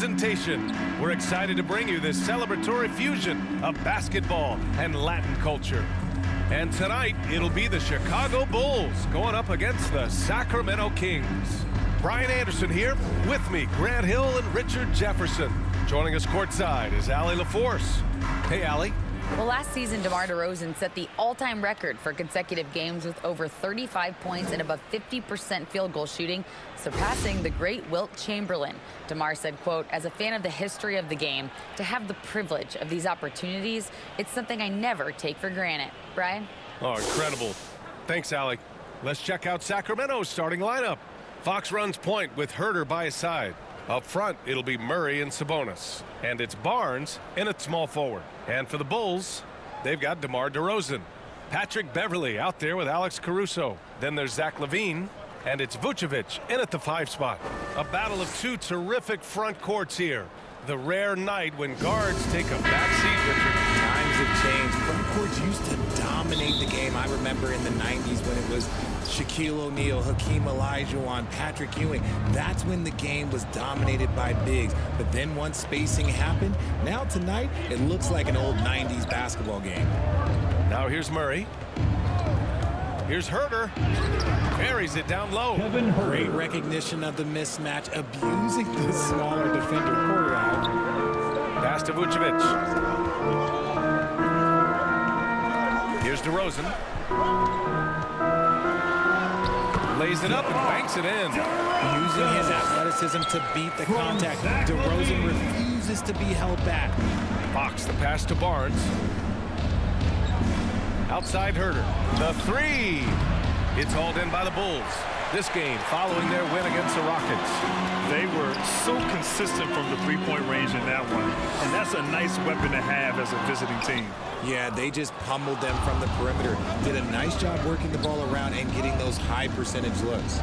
presentation. We're excited to bring you this celebratory fusion of basketball and Latin culture. And tonight, it'll be the Chicago Bulls going up against the Sacramento Kings. Brian Anderson here. With me, Grant Hill and Richard Jefferson. Joining us courtside is Allie LaForce. Hey, Allie. Well, last season, DeMar DeRozan set the all-time record for consecutive games with over 35 points and above 50% field goal shooting, surpassing the great Wilt Chamberlain. DeMar said, quote, "As a fan of the history of the game, to have the privilege of these opportunities, it's something I never take for granted." Brian? Oh, incredible. Thanks, Allie. Let's check out Sacramento's starting lineup. Fox runs point with Herter by his side. Up front, it'll be Murray and Sabonis. And it's Barnes in at small forward. And for the Bulls, they've got DeMar DeRozan. Patrick Beverley out there with Alex Caruso. Then there's Zach LaVine. And it's Vucevic in at the 5 spot. A battle of two terrific front courts here. The rare night when guards take a backseat, Richard. Times have changed. Front courts used to dominate the game. I remember in the 90s when it was Shaquille O'Neal, Hakeem Olajuwon, Patrick Ewing. That's when the game was dominated by bigs. But then once spacing happened, now tonight it looks like an old 90s basketball game. Now here's Murray. Here's Herter. Buries it down low. Great recognition of the mismatch, abusing the smaller defender court out. Pass to Vucevic. Here's DeRozan. Lays it up and banks it in. Using his athleticism to beat the contact. DeRozan refuses to be held back. Fox the pass to Barnes. Outside Herter. The three. It's hauled in by the Bulls. This game following their win against the Rockets. They were so consistent from the three-point range in that one. And that's a nice weapon to have as a visiting team. Yeah, they just pummeled them from the perimeter. Did a nice job working the ball around and getting those high percentage looks.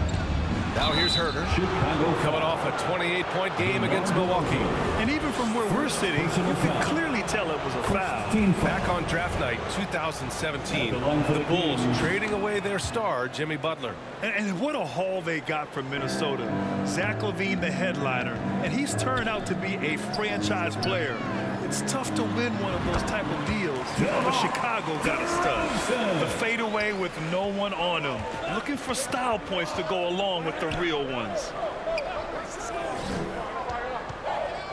Now here's Herter. Coming off a 28-point game against Milwaukee. And even from where we're sitting, you can clearly tell it was a foul. Back on draft night 2017, the Bulls trading away their star, Jimmy Butler. And what a haul they got from Minnesota. Zach LaVine, the headliner, and he's turned out to be a franchise player. It's tough to win one of those type of deals, but Chicago got a stud. The fadeaway with no one on him. Looking for style points to go along with the real ones.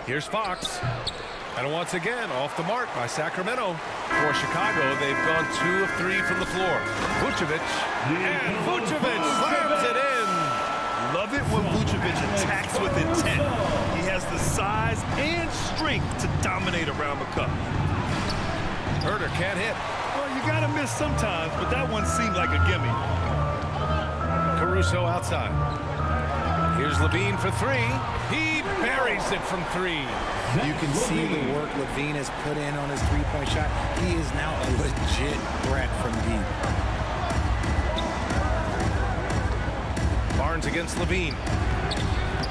Here's Fox. And once again, off the mark by Sacramento. For Chicago, they've gone 2 of 3 from the floor. Vucevic. And Vucevic slams it in. Love it when Vucevic attacks with intent. He has the size and strength to dominate around the cup. Herter can't hit. Well, you gotta miss sometimes, but that one seemed like a gimme. Caruso outside. Here's LaVine for 3. He buries it from 3. You can see the work LaVine has put in on his three-point shot. He is now a legit threat from deep. Barnes against LaVine.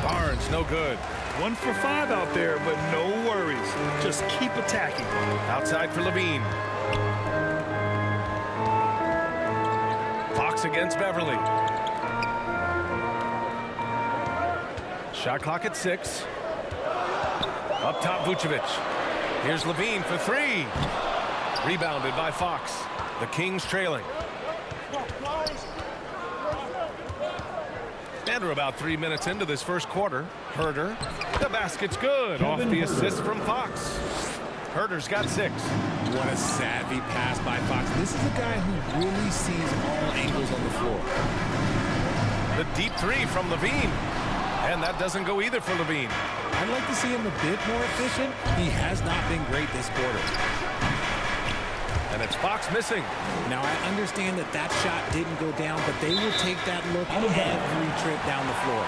Barnes, no good. 1 for 5 out there, but no worries. Just keep attacking. Outside for LaVine. Fox against Beverley. Shot clock at 6. Up top, Vucevic. Here's LaVine for 3. Rebounded by Fox. The Kings trailing. And we're about 3 minutes into this first quarter. Herter. The basket's good. Off the assist from Fox. Herter's got 6. What a savvy pass by Fox. This is a guy who really sees all angles on the floor. The deep 3 from LaVine. And that doesn't go either for LaVine. I'd like to see him a bit more efficient. He has not been great this quarter. And it's Fox missing. Now, I understand that that shot didn't go down, but they will take that look every trip down the floor.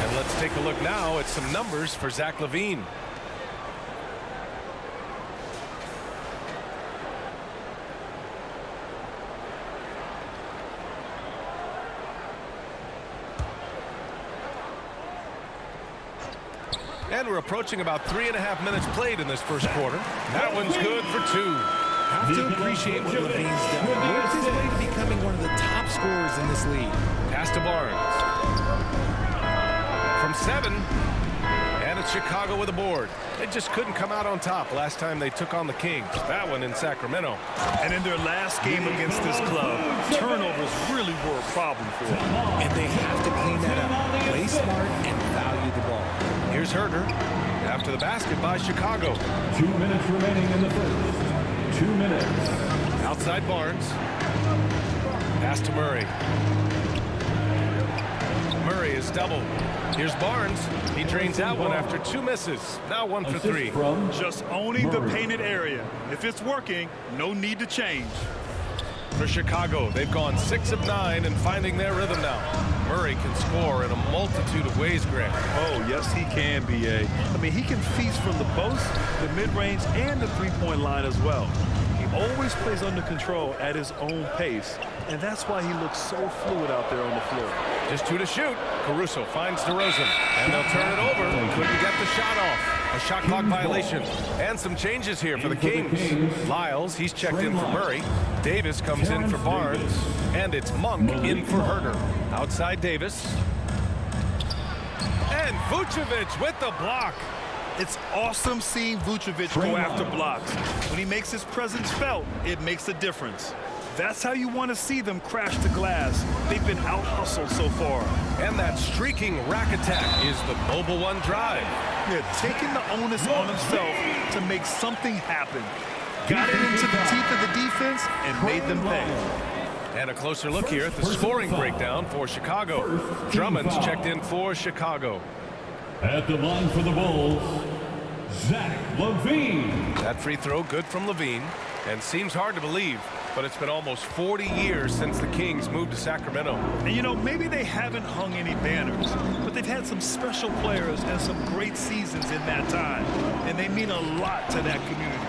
And let's take a look now at some numbers for Zach LaVine. And we're approaching about 3.5 minutes played in this first quarter. That one's good for 2. Have to appreciate what LaVine's done. Worked his way to becoming one of the top scorers in this league. Pass to Barnes. From 7. And with Chicago with a board. They just couldn't come out on top last time they took on the Kings. That one in Sacramento. And in their last game against this club, turnovers really were a problem for them. And they have to clean that up. Play smart and value the ball. Here's Herder after the basket by Chicago. 2 minutes remaining in the first. 2 minutes. Outside Barnes. Pass to Murray. Murray is doubled. Here's Barnes. He drains that one after 2 misses. Now 1 for 3. Just owning the painted area. If it's working, no need to change. For Chicago, they've gone 6 of 9 and finding their rhythm now. Murray can score in a multitude of ways, Grant. Oh, yes, he can, B.A. I mean, he can feast from the post, the mid-range, and the three-point line as well. He always plays under control at his own pace, and that's why he looks so fluid out there on the floor. Just 2 to shoot. Caruso finds DeRozan, and they'll turn it over. Couldn't get the shot off. A shot clock violation. And some changes here for the Kings. Lyles, he's checked in for Murray. Davis comes in for Barnes. And it's Monk in for Herder. Outside Davis. And Vucevic with the block. It's awesome seeing Vucevic go after blocks. When he makes his presence felt, it makes a difference. That's how you want to see them crash the glass. They've been out-hustled so far. And that streaking rack attack is the mobile one drive. Yeah, taking the onus on himself to make something happen. Got it into the teeth of the defense and made them pay. And a closer look here at the scoring breakdown for Chicago. Drummond's checked in for Chicago. At the line for the Bulls, Zach LaVine. That free throw good from LaVine, and seems hard to believe, but it's been almost 40 years since the Kings moved to Sacramento. And you know, maybe they haven't hung any banners, but they've had some special players and some great seasons in that time, and they mean a lot to that community.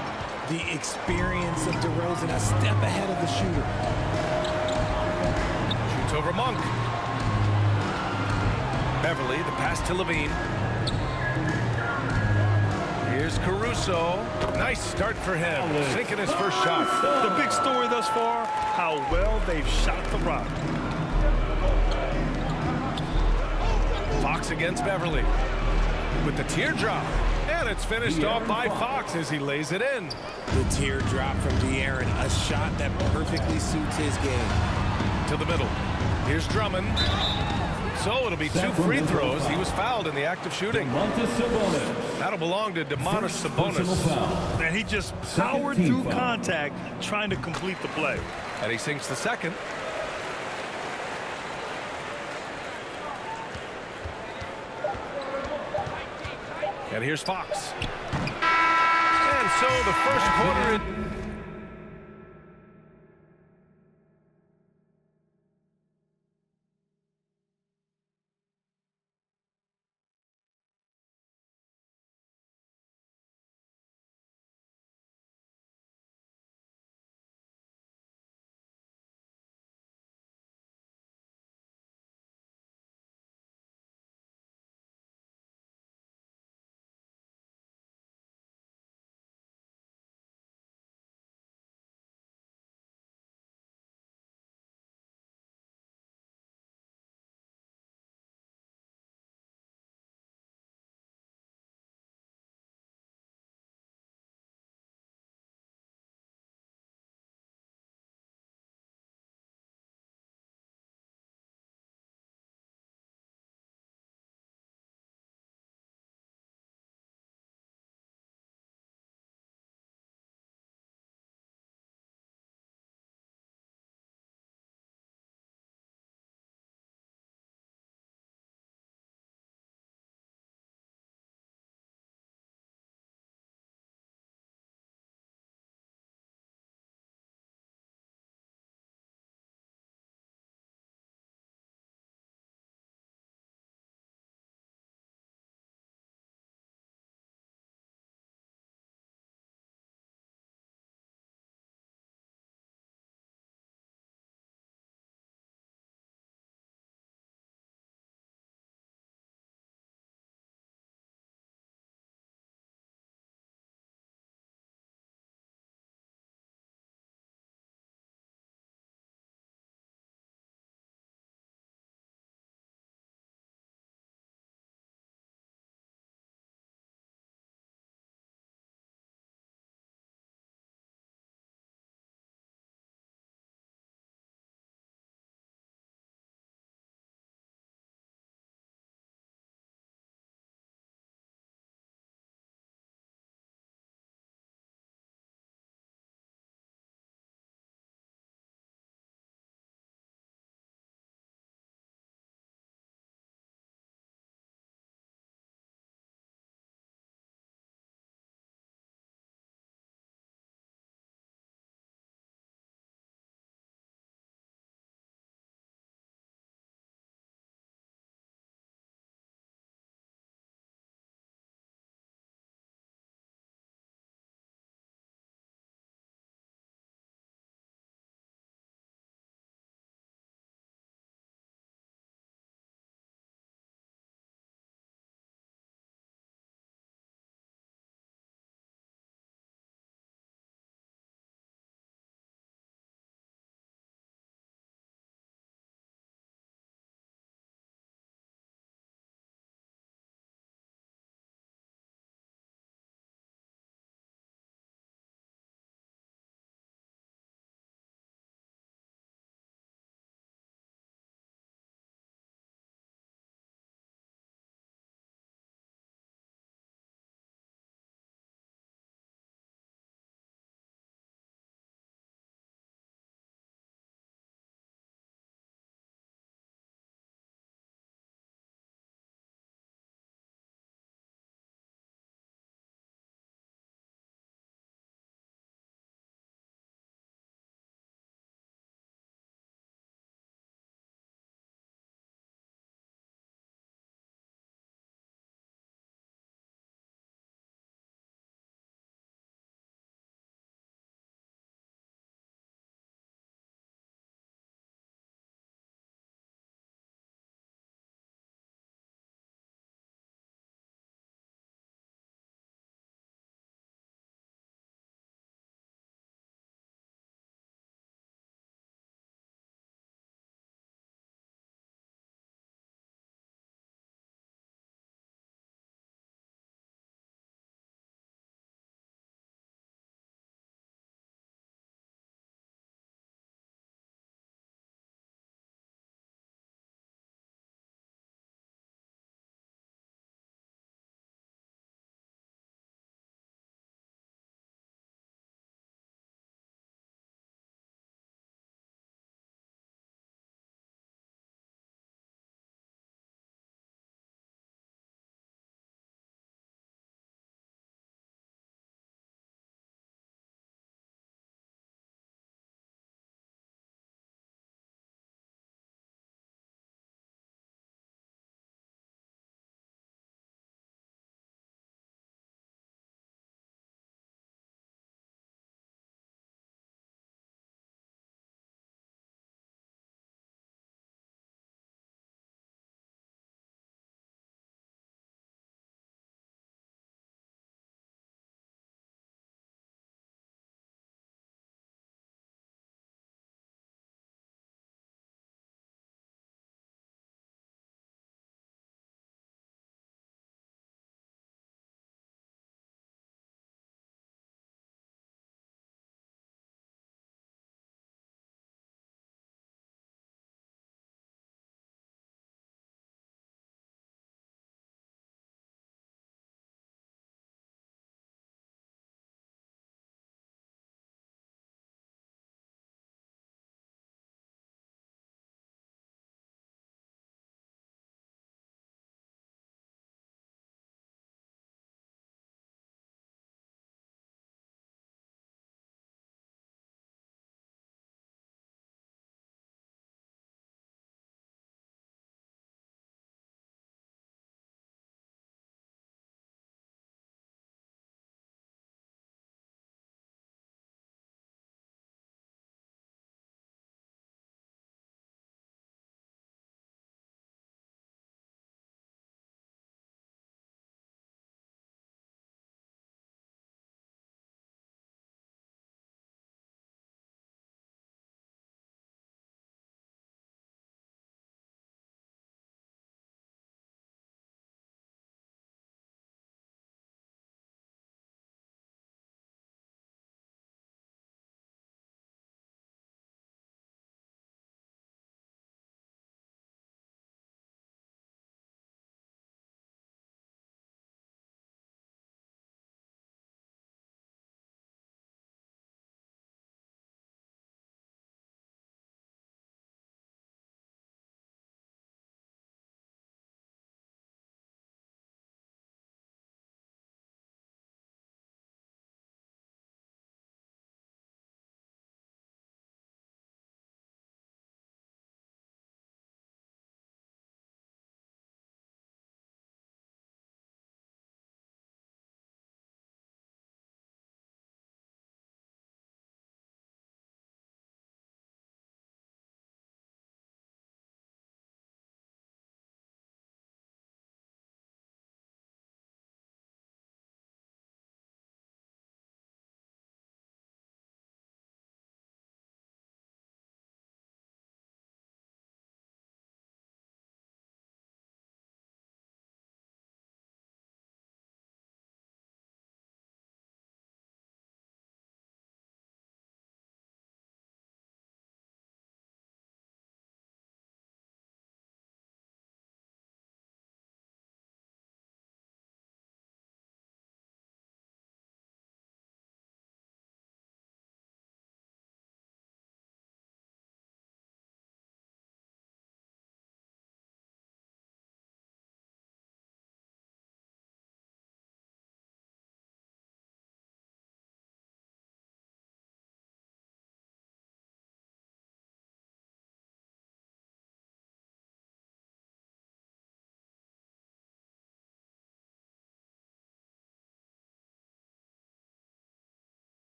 The experience of DeRozan, a step ahead of the shooter. Shoots over Monk. Beverly, the pass to LaVine. Here's Caruso. Nice start for him. Sinking his first shot. The big story thus far, how well they've shot the rock. Fox against Beverly. With the teardrop. And it's finished off by Fox as he lays it in. The teardrop from De'Aaron, a shot that perfectly suits his game. To the middle. Here's Drummond. So it'll be 2 free throws. He was fouled in the act of shooting. That'll belong to Domantas Sabonis. And he just powered through contact trying to complete the play. And he sinks the second. And here's Fox. And so the first quarter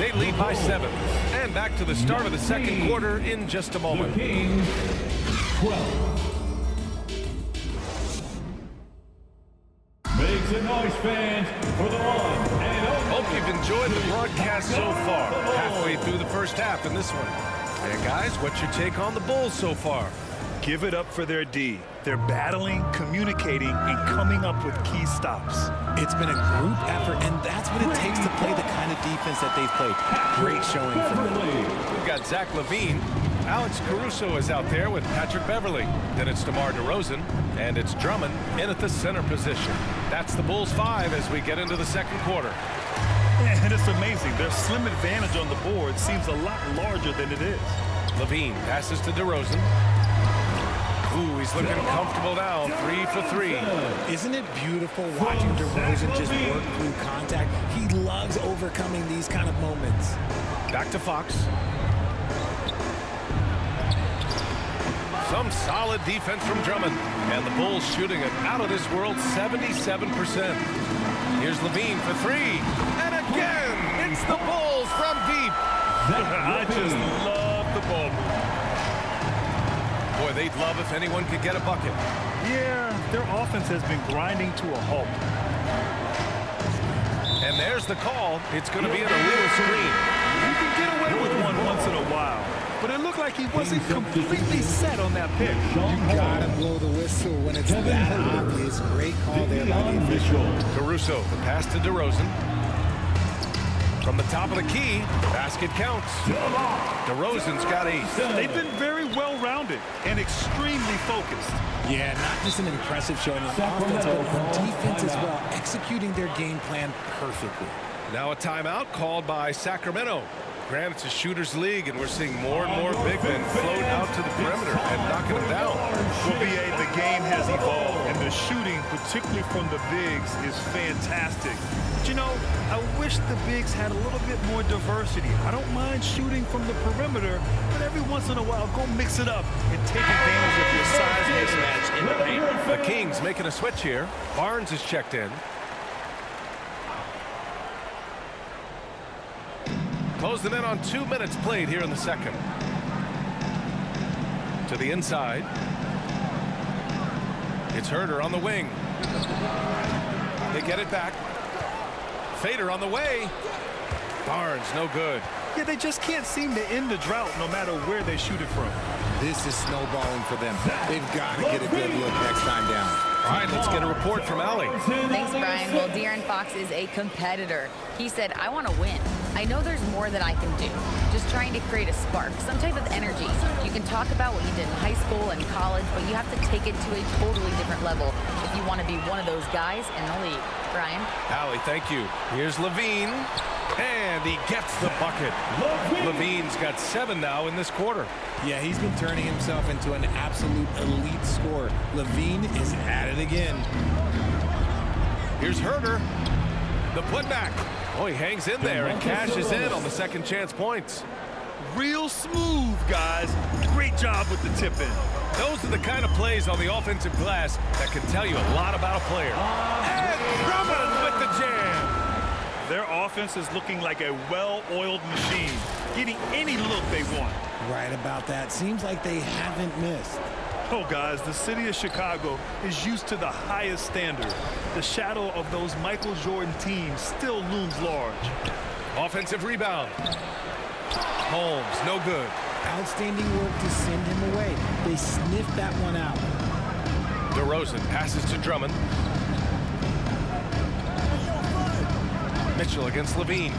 They lead by 7. And back to the start of the second quarter in just a moment. The Kings, 12. Make some noise, fans, for the one and only. Hope you've enjoyed the broadcast so far. Halfway through the first half in this one. And guys, what's your take on the Bulls so far? Give it up for their D. They're battling, communicating, and coming up with key stops. It's been a group effort, and that's what it takes to play the kind of defense that they've played. Great showing from them. We've got Zach LaVine. Alex Caruso is out there with Patrick Beverly. Then it's DeMar DeRozan, and it's Drummond in at the center position. That's the Bulls 5 as we get into the second quarter. And it's amazing. Their slim advantage on the board seems a lot larger than it is. LaVine passes to DeRozan. Ooh, he's looking comfortable now. 3 for 3. Isn't it beautiful watching DeRozan just work through contact? He loves overcoming these kind of moments. Back to Fox. Some solid defense from Drummond. And the Bulls shooting it out of this world 77%. Here's LaVine for 3. And again, it's the Bulls from deep. I just love the ball. Boy, they'd love if anyone could get a bucket. Yeah, their offense has been grinding to a halt. And there's the call. It's going to be an illegal screen. You can get away with one once in a while, but it looked like he wasn't completely set on that pick. You gotta blow the whistle when it's that obvious. Great call there by the official. Caruso, the pass to DeRozan. From the top of the key, basket counts. DeRozan's got 8. They've been very well-rounded and extremely focused. Yeah, not just an impressive showing on offense, but on defense as well, executing their game plan perfectly. Now a timeout called by Sacramento. Granted, it's a shooter's league, and we're seeing more and more big men float out to the perimeter and knocking them down. Well, BA, the game has evolved, and the shooting, particularly from the bigs, is fantastic. But, you know, I wish the bigs had a little bit more diversity. I don't mind shooting from the perimeter, but every once in a while, go mix it up and take advantage of your size mismatch in the paint. The Kings making a switch here. Barnes is checked in. Closing in on 2 minutes played here in the second. To the inside. It's Herder on the wing. They get it back. Fader on the way. Barnes, no good. Yeah, they just can't seem to end the drought no matter where they shoot it from. This is snowballing for them. They've got to get a good look next time down. All right, let's get a report from Allie. Thanks, Brian. Well, De'Aaron Fox is a competitor. He said, I want to win. I know there's more that I can do. Just trying to create a spark, some type of energy. You can talk about what you did in high school and college, but you have to take it to a totally different level if you want to be one of those guys in the league. Brian? Allie, thank you. Here's LaVine, and he gets the bucket. LaVine's got 7 now in this quarter. Yeah, he's been turning himself into an absolute elite scorer. LaVine is at it again. Here's Herder. The putback. Oh, he hangs in there and cashes in on the second chance points. Real smooth, guys. Great job with the tip-in. Those are the kind of plays on the offensive glass that can tell you a lot about a player. And Drummond with the jam. Their offense is looking like a well-oiled machine, getting any look they want. Right about that. Seems like they haven't missed. Oh, guys, the city of Chicago is used to the highest standard. The shadow of those Michael Jordan teams still looms large. Offensive rebound. Holmes, no good. Outstanding work to send him away. They sniffed that one out. DeRozan passes to Drummond. Mitchell against LaVine.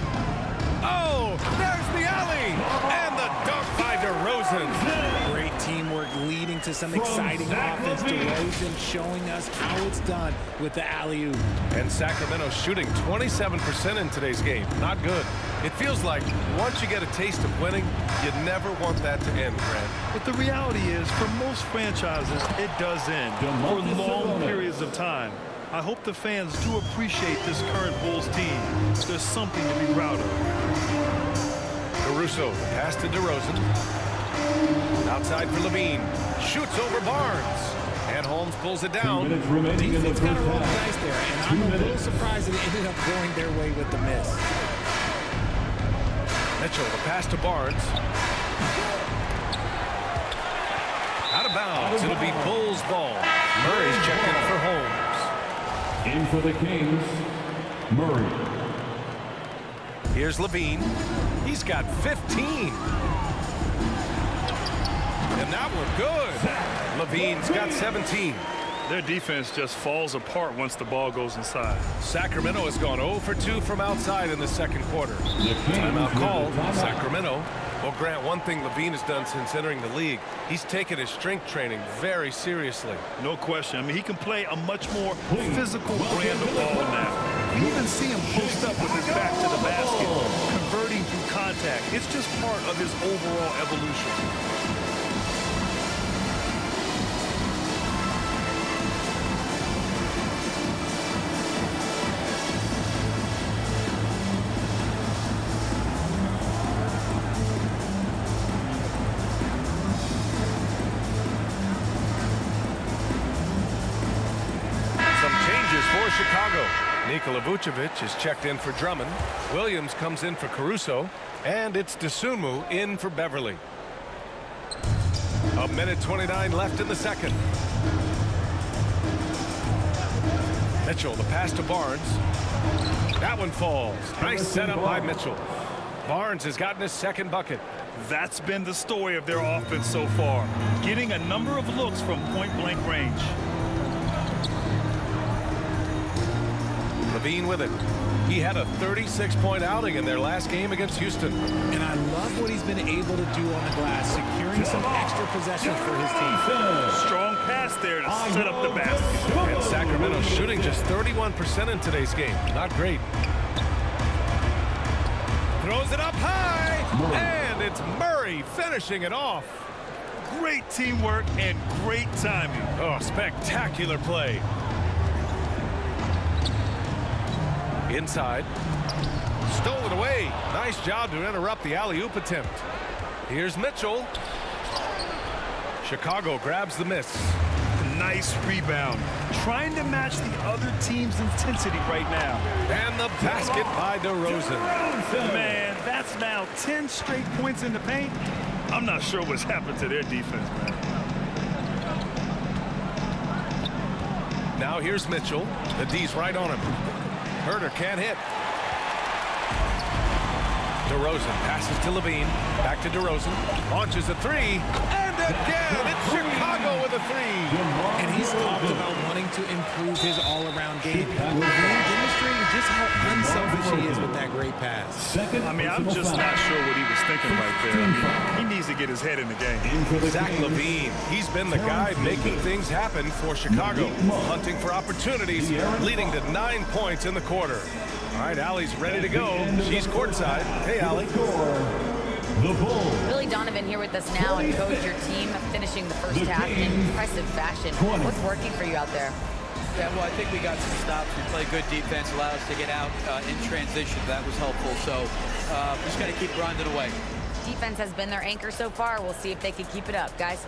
Oh, there's the alley! And the dunk by DeRozan. Great teamwork leading to some exciting offense. DeRozan showing us how it's done with the alley-oop. And Sacramento shooting 27% in today's game. Not good. It feels like once you get a taste of winning, you never want that to end, Grant. But the reality is, for most franchises, it does end for long periods of time. I hope the fans do appreciate this current Bulls team. There's something to be proud of. Caruso, pass to DeRozan. Outside for LaVine. Shoots over Barnes. And Holmes pulls it down. Defense got to roll the dice there, and I'm a little surprised that it ended up going their way with the miss. Mitchell, the pass to Barnes. Out of bounds. It'll be Bulls ball. Murray's checked in for Holmes. In for the Kings, Murray. Here's Levine. He's got 15. And that one good. Levine's got 17. Their defense just falls apart once the ball goes inside. Sacramento has gone 0 for 2 from outside in the second quarter. Timeout called. Sacramento. Well, Grant, one thing Levine has done since entering the league, he's taken his strength training very seriously. No question. I mean, he can play a much more physical brand of ball now. You even see him post up with his back to the basket, converting through contact. It's just part of his overall evolution. Chicago. Nikola Vucevic is checked in for Drummond. Williams comes in for Caruso. And it's Dosunmu in for Beverly. 1:29 left in the second. Mitchell, the pass to Barnes. That one falls. Nice setup by Mitchell. Barnes has gotten his second bucket. That's been the story of their offense so far. Getting a number of looks from point-blank range. Levine with it. He had a 36-point outing in their last game against Houston. And I love what he's been able to do on the glass, securing some extra possessions for his team. Strong pass there to set up the basket. And Sacramento shooting just 31% in today's game. Not great. Throws it up high. And it's Murray finishing it off. Great teamwork and great timing. Oh, spectacular play. Inside. Stolen away. Nice job to interrupt the alley-oop attempt. Here's Mitchell. Chicago grabs the miss. Nice rebound. Trying to match the other team's intensity right now. And the basket by DeRozan. Man, that's now 10 straight points in the paint. I'm not sure what's happened to their defense, man. Now here's Mitchell. The D's right on him. Herter can't hit. DeRozan passes to Levine. Back to DeRozan. Launches a three. And again, it's Chicago with a three. And he's talked about wanting to improve his all-around game. Levine demonstrating just how unselfish he is with that great pass. I mean, I'm just not sure what he was thinking right there. I mean, he needs to get his head in the game. Zach Levine, he's been the guy making things happen for Chicago. Hunting for opportunities, leading to 9 points in the quarter. All right, Allie's ready to go. She's courtside. Hey, Allie. Billy Donovan here with us now, and coach, your team finishing the first half in impressive fashion. What's working for you out there? Yeah, well, I think we got some stops. We play good defense, allowed us to get out in transition. That was helpful. So just got to keep grinding away. Defense has been their anchor so far. We'll see if they can keep it up, guys.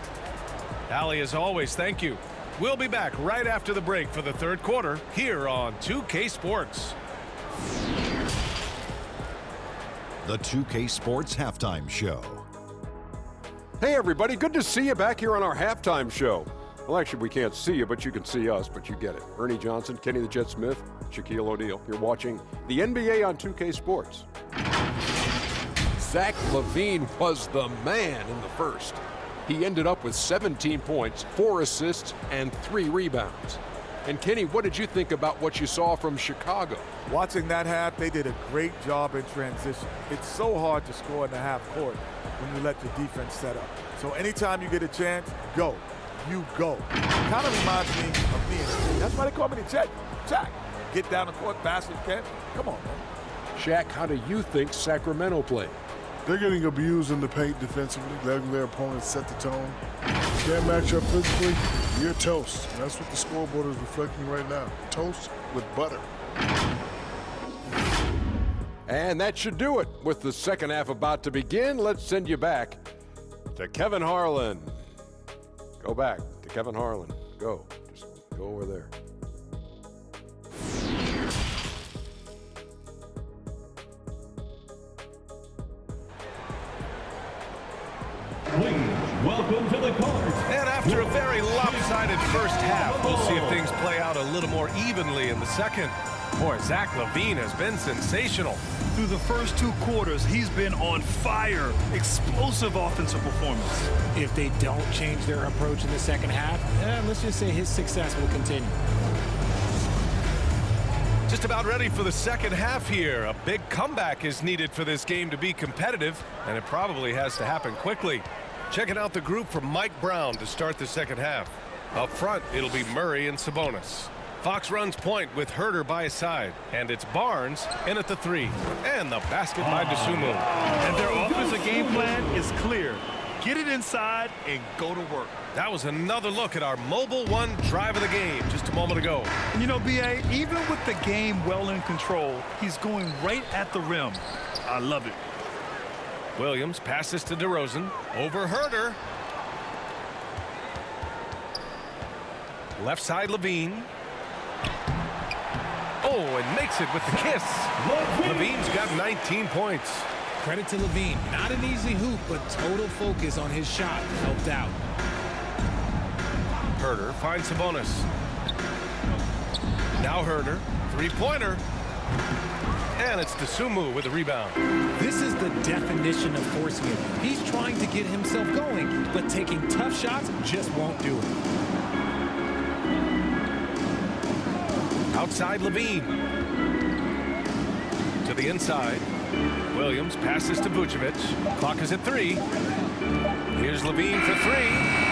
Allie, as always, thank you. We'll be back right after the break for the third quarter here on 2K Sports. The 2K Sports Halftime Show. Hey everybody, good to see you back here on our halftime show. Well, actually we can't see you, but you can see us, but you get it. Ernie Johnson, Kenny the Jet Smith, Shaquille O'Neal. You're watching the NBA on 2K Sports. Zach Levine was the man in the first. He ended up with 17 points, 4 assists, and 3 rebounds. And Kenny, what did you think about what you saw from Chicago? Watching that half, they did a great job in transition. It's so hard to score in the half court when you let your defense set up. So anytime you get a chance, go. You go. Kind of reminds me of me. That's why they call me the Jet. Jack. Get down the court, basket, Ken. Come on, man. Shaq, how do you think Sacramento played? They're getting abused in the paint defensively, letting their opponents set the tone. Can't match up physically, you're toast. And that's what the scoreboard is reflecting right now. Toast with butter. And that should do it. With the second half about to begin, let's send you back to Kevin Harlan. Go back to Kevin Harlan. Go. Just go over there. welcome to the court. And after a very lopsided first half, we'll see if things play out a little more evenly in the second. Boy, Zach LaVine has been sensational. Through the first 2 quarters, he's been on fire. Explosive offensive performance. If they don't change their approach in the second half, let's just say his success will continue. Just about ready for the second half here. A big comeback is needed for this game to be competitive, and it probably has to happen quickly. Checking out the group from Mike Brown to start the second half. Up front, it'll be Murray and Sabonis. Fox runs point with Herter by his side, and it's Barnes in at the 3. And the basket by Dosunmu. And their offensive game plan is clear. Get it inside and go to work. That was another look at our Mobile One drive of the game just a moment ago. And you know, B.A., even with the game well in control, he's going right at the rim. I love it. Williams passes to DeRozan. Over Herter. Left side LaVine. Oh, and makes it with the kiss. LaVine's got 19 points. Credit to LaVine. Not an easy hoop, but total focus on his shot helped out. Herter finds Sabonis. Now Herter. 3-pointer. And it's Dosunmu with the rebound. This is the definition of forcing it. He's trying to get himself going, but taking tough shots just won't do it. Outside LaVine. To the inside. Williams passes to Vucevic. Clock is at 3. Here's LaVine for 3.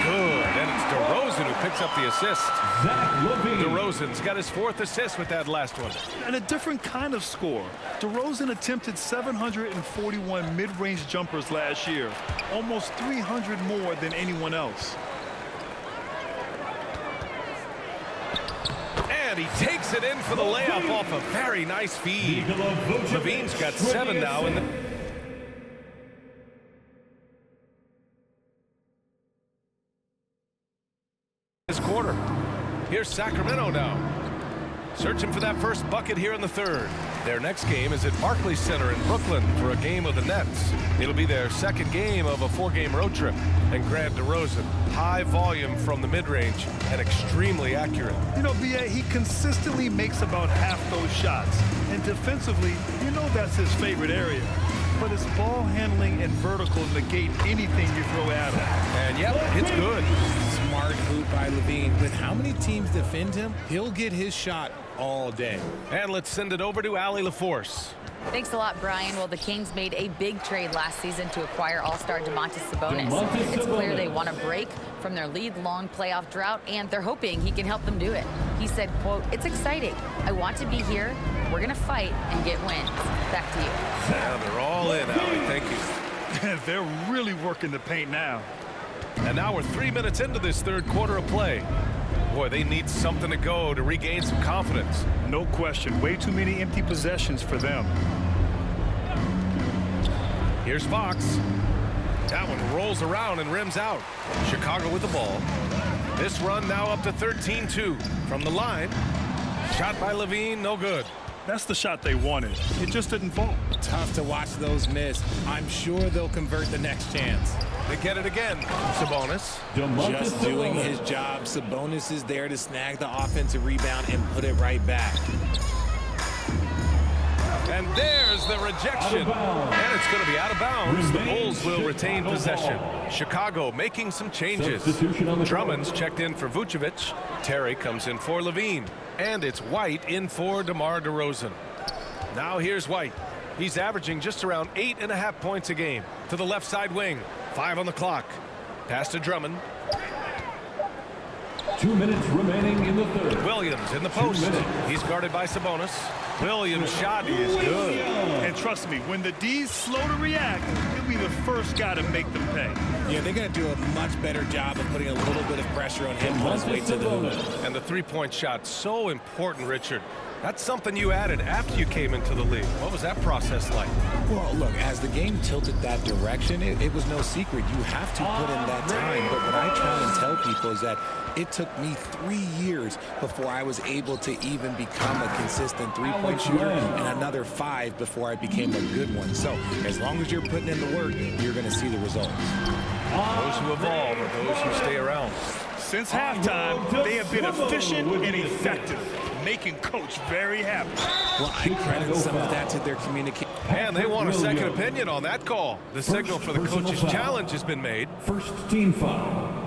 Good. And it's DeRozan who picks up the assist. Zach LaVine. DeRozan's got his 4th assist with that last one. And a different kind of score. DeRozan attempted 741 mid-range jumpers last year. Almost 300 more than anyone else. And he takes it in for the layup off a very nice feed. LaVine's got 7 now in the this quarter. Here's Sacramento now. Searching for that first bucket here in the third. Their next game is at Barclays Center in Brooklyn for a game of the Nets. It'll be their second game of a 4-game road trip. And Grant DeRozan, high volume from the mid-range and extremely accurate. You know, B.A., he consistently makes about half those shots. And defensively, you know that's his favorite area. But his ball handling and vertical negate anything you throw at him. And yep, it's good. Smart hoop by LaVine. With how many teams defend him, he'll get his shot all day. And let's send it over to Allie LaForce. Thanks a lot, Brian. Well, the Kings made a big trade last season to acquire all-star Domantas Sabonis. It's clear they want to break from their lead-long playoff drought, and they're hoping he can help them do it. He said, quote, "It's exciting. I want to be here. We're going to fight and get wins." Back to you. Yeah, they're all in, Allie. Thank you. They're really working the paint now. And now we're 3 minutes into this third quarter of play. Boy, they need something to go to regain some confidence. No question. Way too many empty possessions for them. Here's Fox. That one rolls around and rims out. Chicago with the ball. This run now up to 13-2 from the line. Shot by LaVine, no good. That's the shot they wanted. It just didn't fall. Tough to watch those miss. I'm sure they'll convert the next chance. They get it again. Sabonis. Just doing his job. Sabonis is there to snag the offensive rebound and put it right back. And there's the rejection. And it's going to be out of bounds. The Bulls will retain possession. Chicago making some changes. Drummond's checked in for Vucevic. Terry comes in for LaVine. And it's White in for DeMar DeRozan. Now here's White. He's averaging just around 8.5 points a game. To the left side wing. 5 on the clock. Pass to Drummond. 2 minutes remaining in the third. Williams in the post. He's guarded by Sabonis. Williams' shot is good. And trust me, when the D's slow to react, he'll be the first guy to make them pay. Yeah, they're going to do a much better job of putting a little bit of pressure on him on his way to the hoop. And the three-point shot, so important, Richard. That's something you added after you came into the league. What was that process like? Well, look, as the game tilted that direction, it was no secret. You have to put in that time. But what I try and tell people is that it took me 3 years before I was able to even become a consistent three-point shooter, and another 5 before I became a good one. So as long as you're putting in the work, you're going to see the results. Those who evolve are those who stay around. Since halftime, they have been efficient and effective, making Coach very happy. Well, I credit some of that to their communication. And they want a second opinion on that call. The signal for the coach's challenge has been made. First team foul.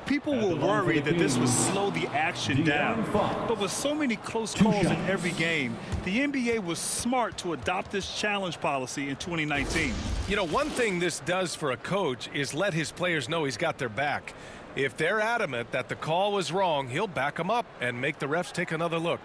People were worried that this would slow the action down. But with so many close calls in every game, the NBA was smart to adopt this challenge policy in 2019. You know, one thing this does for a coach is let his players know he's got their back. If they're adamant that the call was wrong, he'll back them up and make the refs take another look.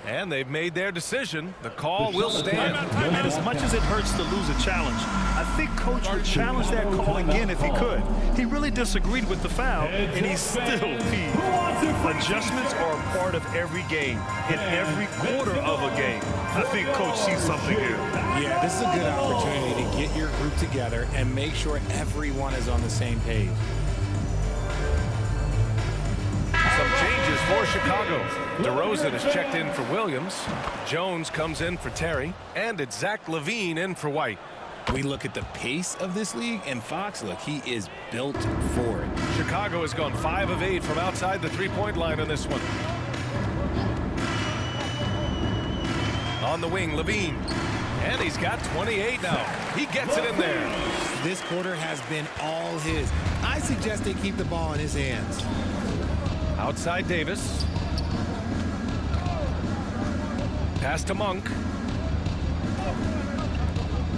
And they've made their decision. The call will stand. And as much as it hurts to lose a challenge, I think Coach would challenge that call again if he could. He really disagreed with the foul, and he's still peeved. Adjustments are a part of every game, in every quarter of a game. I think Coach sees something here. Yeah, this is a good opportunity to get your group together and make sure everyone is on the same page. Some changes for Chicago. DeRozan is checked in for Williams. Jones comes in for Terry. And it's Zach LaVine in for White. We look at the pace of this league, and Fox, look, he is built for it. Chicago has gone 5 of 8 from outside the three-point line on this one. On the wing, LaVine. And he's got 28 now. He gets it in there. This quarter has been all his. I suggest they keep the ball in his hands. Outside Davis. Pass to Monk.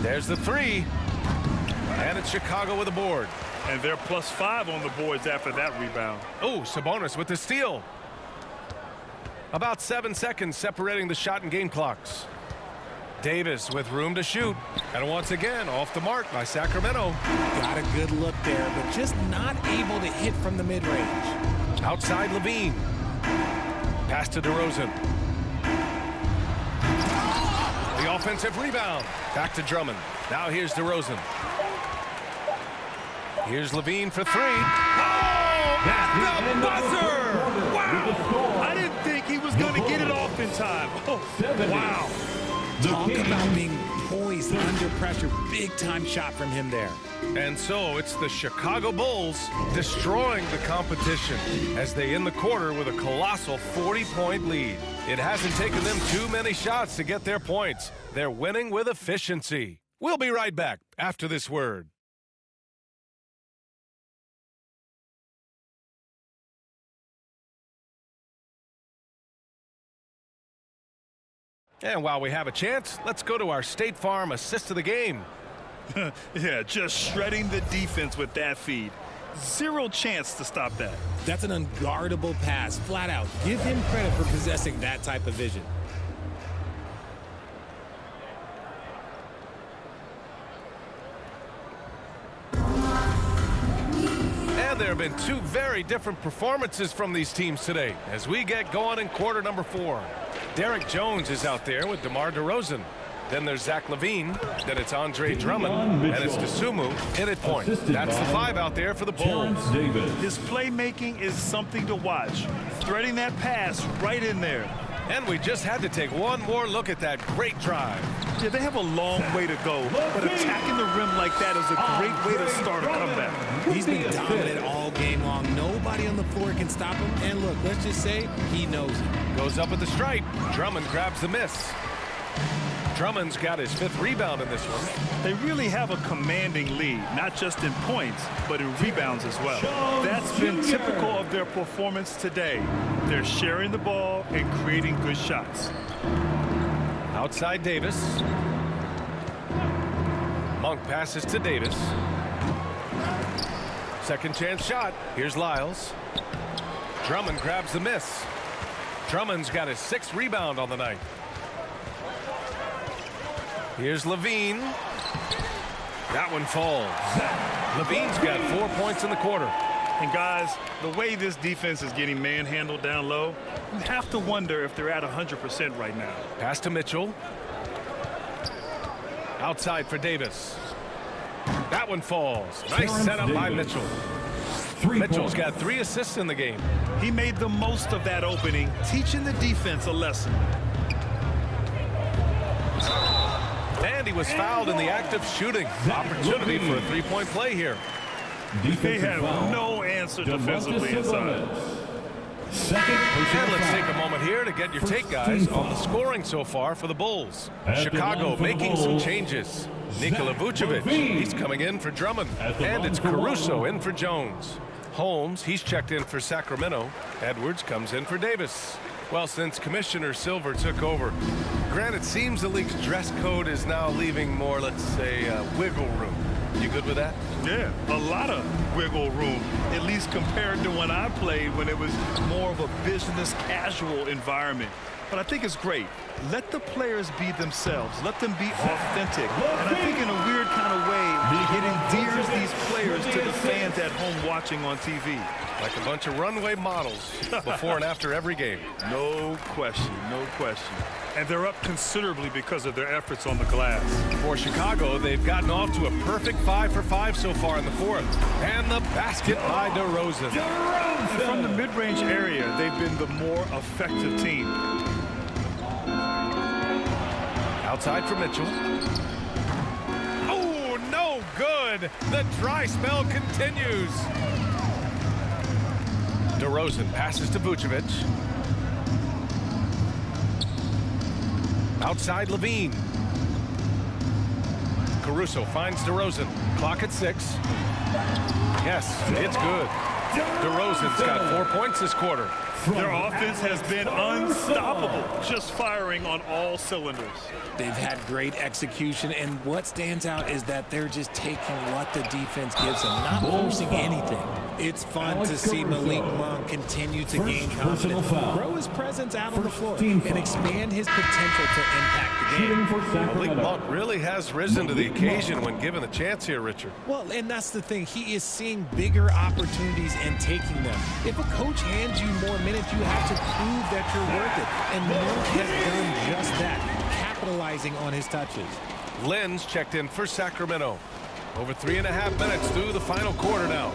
There's the three. And it's Chicago with a board. And they're +5 on the boards after that rebound. Oh, Sabonis with the steal. About 7 seconds separating the shot and game clocks. Davis with room to shoot. And once again, off the mark by Sacramento. Got a good look there, but just not able to hit from the mid-range. Outside LaVine. Pass to DeRozan. The offensive rebound. Back to Drummond. Now here's DeRozan. Here's LaVine for 3. Oh, at the buzzer! Wow! I didn't think he was going to get it off in time. Oh, wow. Talk about being poised under pressure. Big-time shot from him there. And so it's the Chicago Bulls destroying the competition as they end the quarter with a colossal 40-point lead. It hasn't taken them too many shots to get their points. They're winning with efficiency. We'll be right back after this word. And while we have a chance, let's go to our State Farm assist of the game. Yeah, just shredding the defense with that feed. Zero chance to stop that. That's an unguardable pass, flat out. Give him credit for possessing that type of vision. And there have been 2 very different performances from these teams today as we get going in quarter number 4. Derek Jones is out there with DeMar DeRozan. Then there's Zach LaVine. Then it's Andre Drummond. And it's Dosunmu in at point. That's the 5 out there for the Bulls. His playmaking is something to watch. Threading that pass right in there. And we just had to take one more look at that great drive. Yeah, they have a long way to go, but attacking the rim like that is a great way to start a comeback. He's been dominant all game long. Nobody on the floor can stop him. And look, let's just say he knows it. Goes up at the stripe. Drummond grabs the miss. Drummond's got his 5th rebound in this one. They really have a commanding lead, not just in points, but in rebounds as well. That's been typical of their performance today. They're sharing the ball and creating good shots. Outside Davis. Monk passes to Davis. Second chance shot. Here's Lyles. Drummond grabs the miss. Drummond's got his 6th rebound on the night. Here's LaVine. That one falls. LaVine's got 4 points in the quarter. And guys, the way this defense is getting manhandled down low, you have to wonder if they're at 100% right now. Pass to Mitchell. Outside for Davis. That one falls. Nice setup by Mitchell. Mitchell's got 3 assists in the game. He made the most of that opening, teaching the defense a lesson. And he was fouled in the act of shooting. Opportunity for a 3-point play here. They have no answer defensively inside. And let's take a moment here to get your take, guys, on the scoring so far for the Bulls. Chicago making some changes. Nikola Vucevic, he's coming in for Drummond. And it's Caruso in for Jones. Holmes, he's checked in for Sacramento. Edwards comes in for Davis. Well, since Commissioner Silver took over, Grant, it seems the league's dress code is now leaving more, let's say, wiggle room. You good with that? Yeah, a lot of wiggle room, at least compared to when I played, when it was more of a business casual environment. But I think it's great. Let the players be themselves. Let them be authentic. And I think in a weird kind of way, it endears these players to the fans at home watching on TV. Like a bunch of runway models before and after every game. No question, no question. And they're up considerably because of their efforts on the glass. For Chicago, they've gotten off to a perfect 5 for 5 so far in the 4th. And the basket by DeRozan. And from the mid-range area, they've been the more effective team. Outside for Mitchell. Oh, no good. The dry spell continues. DeRozan passes to Vucevic. Outside Levine. Caruso finds DeRozan. Clock at 6. Yes, it's good. DeRozan's got 4 points this quarter. Their offense has been unstoppable, just firing on all cylinders. They've had great execution, and what stands out is that they're just taking what the defense gives them, not forcing anything. It's fun to see Malik Monk continue to gain confidence, grow his presence out on the floor, and expand his potential to impact the game. Malik Monk really has risen to the occasion when given the chance here, Richard. Well, and that's the thing. He is seeing bigger opportunities and taking them. If a coach hands you more minutes, you have to prove that you're worth it. And Monk has done just that, capitalizing on his touches. Lynn's checked in for Sacramento. Over 3.5 minutes through the final quarter now.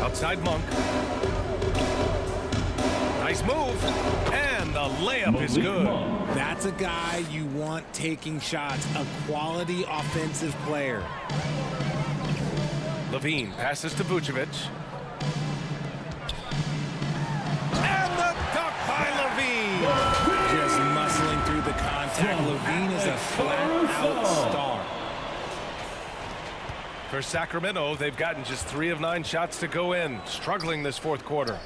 Outside Monk. Nice move. And the layup is good. That's a guy you want taking shots, a quality offensive player. Levine passes to Vucevic. And the dunk by Levine. Just muscling through the contact. Levine is a flat-out star. For Sacramento, they've gotten just 3 of 9 shots to go in, struggling this 4th quarter.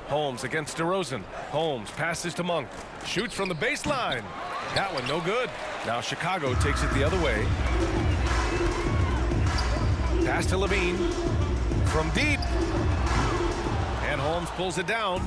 Holmes against DeRozan. Holmes passes to Monk. Shoots from the baseline. That one no good. Now Chicago takes it the other way. Pass to Levine. From deep. And Holmes pulls it down.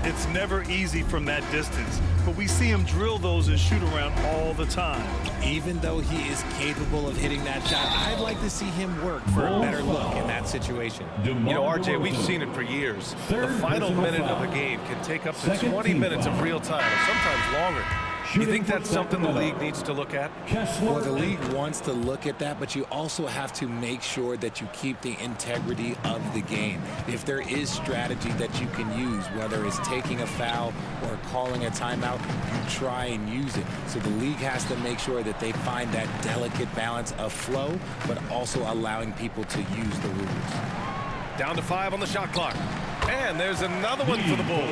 It's never easy from that distance, but we see him drill those and shoot around all the time. Even though he is capable of hitting that shot, I'd like to see him work for a better look in that situation. You know, RJ, we've seen it for years. The final minute of a game can take up to 20 minutes of real time, or sometimes longer. You think that's something the league needs to look at? Well, the league wants to look at that, but you also have to make sure that you keep the integrity of the game. If there is strategy that you can use, whether it's taking a foul or calling a timeout, you try and use it. So the league has to make sure that they find that delicate balance of flow, but also allowing people to use the rules. Down to 5 on the shot clock. And there's another one for the Bulls.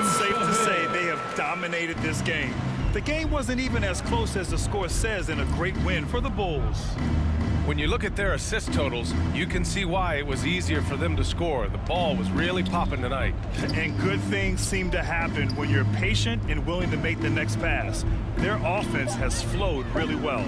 It's safe to say they have dominated this game. The game wasn't even as close as the score says in a great win for the Bulls. When you look at their assist totals, you can see why it was easier for them to score. The ball was really popping tonight. And good things seem to happen when you're patient and willing to make the next pass. Their offense has flowed really well.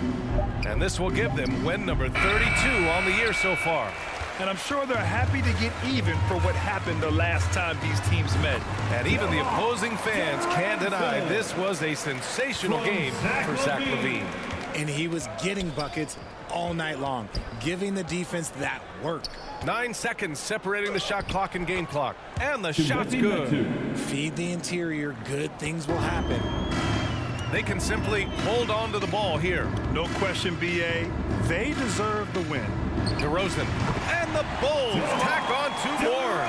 And this will give them win number 32 on the year so far. And I'm sure they're happy to get even for what happened the last time these teams met. And even the opposing fans can't deny this was a sensational game for Zach LaVine. And he was getting buckets all night long, giving the defense that work. 9 seconds separating the shot clock and game clock. And the shot's good. Feed the interior, good things will happen. They can simply hold on to the ball here. No question, B.A. They deserve the win. DeRozan. And the Bulls tack on 2 more.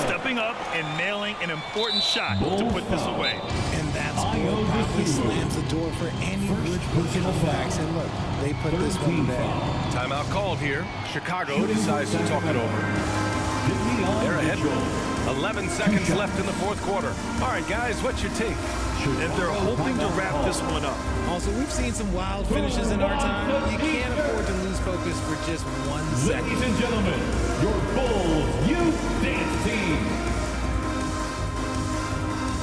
Stepping up and nailing an important shot to put this away. And that score probably slams the door for any Woodbrook comebacks. And look, they put this one back. Timeout called here. Chicago decides to talk it over. They're ahead. 11 seconds left in the fourth quarter. All right, guys, what's your take? And they're hoping to wrap this one up. Also, we've seen some wild finishes in our time. You can't afford to lose focus for just 1 second. Ladies and gentlemen, your Bulls Youth Dance Team.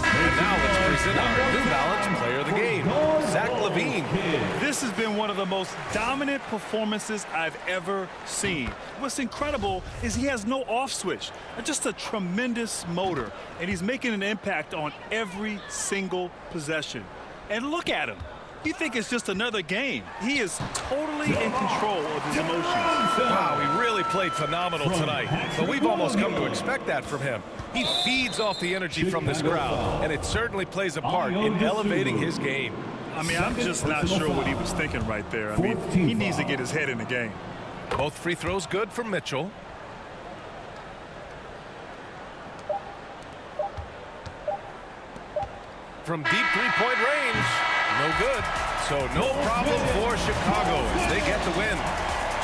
And now let's present our New Balance Player of the Game, Zach LaVine. This has been one of the most dominant performances I've ever seen. What's incredible is he has no off switch, just a tremendous motor, and he's making an impact on every single possession. And look at him. You think it's just another game. He is totally in control of his emotions. Wow, he really played phenomenal tonight, but we've almost come to expect that from him. He feeds off the energy from this crowd, and it certainly plays a part in elevating his game. I mean, I'm just not sure what he was thinking right there. I mean, he needs to get his head in the game. Both free throws good for Mitchell. From deep three-point range, no good. So no problem for Chicago as they get the win,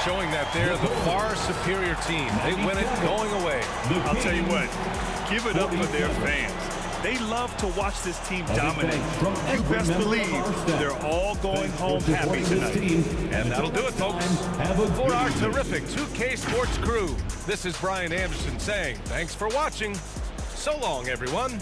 showing that they're the far superior team. They win it going away. I'll tell you what, give it up for their fans. They love to watch this team dominate. You best believe they're all going home happy tonight. And that'll do it, folks. For our terrific 2K Sports crew, this is Brian Anderson saying thanks for watching. So long, everyone.